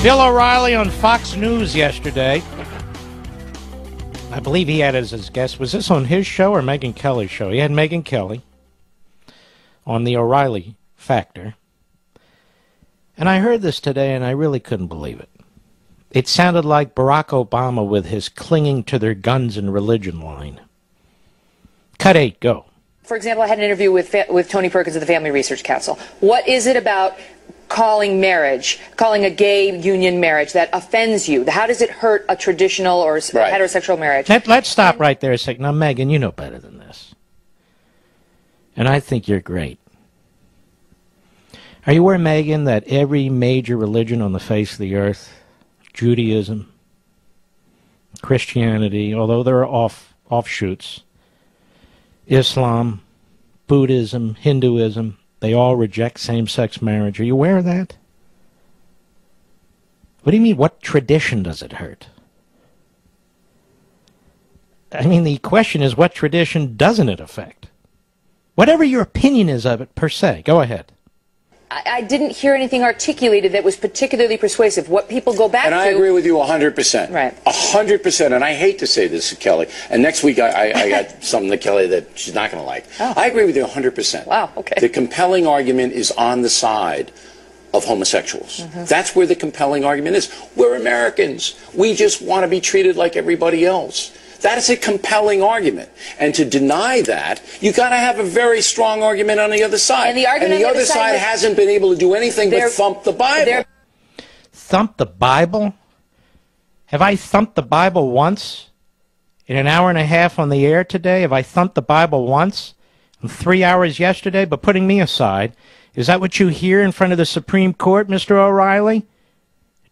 Bill O'Reilly on Fox News yesterday. I believe he had as his guest. Was this on his show or Megyn Kelly's show? He had Megyn Kelly on the O'Reilly Factor. And I heard this today, and I really couldn't believe it. It sounded like Barack Obama with his clinging to their guns and religion line. Cut 8, go. For example, I had an interview with Tony Perkins of the Family Research Council. What is it about calling a gay union marriage that offends you? How does it hurt a traditional or heterosexual marriage? Let's stop right there a second. Now, Megyn, you know better than this. And I think you're great. Are you aware, Megyn, that every major religion on the face of the earth, Judaism, Christianity, although there are offshoots, Islam, Buddhism, Hinduism, they all reject same-sex marriage. Are you aware of that? What do you mean, what tradition does it hurt? I mean, the question is, what tradition doesn't it affect? Whatever your opinion is of it, per se. Go ahead. I didn't hear anything articulated that was particularly persuasive. What people go back to... And I agree with you 100%. Right. 100%. And I hate to say this to Kelly. And next week I got something to Kelly that she's not going to like. Oh. I agree with you 100%. Wow, okay. The compelling argument is on the side of homosexuals. Mm-hmm. That's where the compelling argument is. We're Americans. We just want to be treated like everybody else. That is a compelling argument. And to deny that, you've got to have a very strong argument on the other side. And the other side hasn't been able to do anything but thump the Bible. Thump the Bible? Have I thumped the Bible once? In an hour and a half on the air today? Have I thumped the Bible once? In 3 hours yesterday? But putting me aside, is that what you hear in front of the Supreme Court, Mr. O'Reilly?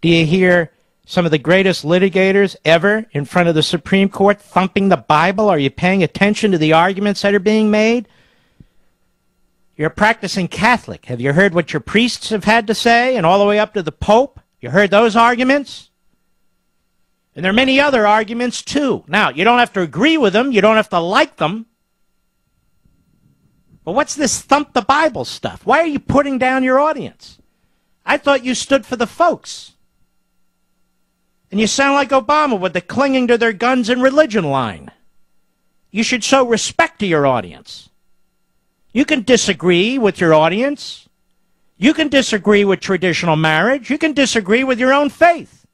Do you hear some of the greatest litigators ever in front of the Supreme Court thumping the Bible? Are you paying attention to the arguments that are being made? You're a practicing Catholic. Have you heard what your priests have had to say, and all the way up to the Pope? You heard those arguments? And there are many other arguments, too. Now, you don't have to agree with them. You don't have to like them. But what's this thump the Bible stuff? Why are you putting down your audience? I thought you stood for the folks. And you sound like Obama with the clinging to their guns and religion line. You should show respect to your audience. You can disagree with your audience. You can disagree with traditional marriage. You can disagree with your own faith.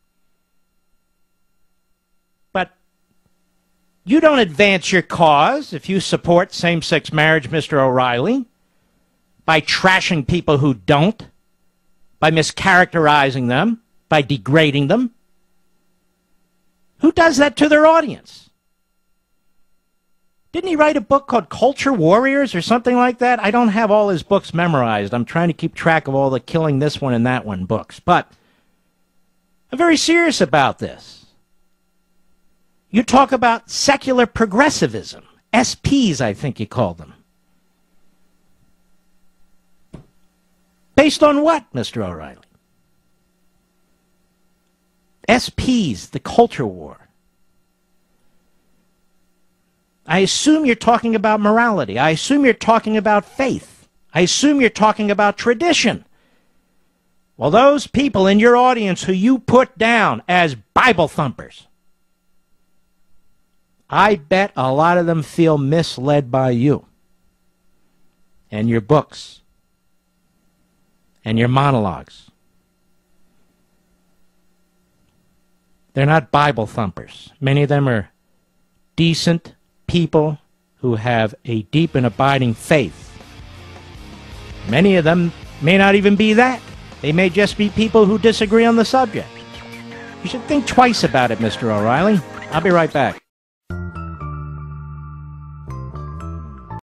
But you don't advance your cause if you support same-sex marriage, Mr. O'Reilly, by trashing people who don't, by mischaracterizing them, by degrading them. Who does that to their audience? Didn't he write a book called Culture Warriors or something like that? I don't have all his books memorized. I'm trying to keep track of all the killing this one and that one books. But I'm very serious about this. You talk about secular progressivism. SPs, I think you call them. Based on what, Mr. O'Reilly? SPs, the culture war. I assume you're talking about morality. I assume you're talking about faith. I assume you're talking about tradition. Well, those people in your audience who you put down as Bible thumpers, I bet a lot of them feel misled by you and your books and your monologues. They're not Bible thumpers. Many of them are decent people who have a deep and abiding faith. Many of them may not even be that. They may just be people who disagree on the subject. You should think twice about it, Mr. O'Reilly. I'll be right back.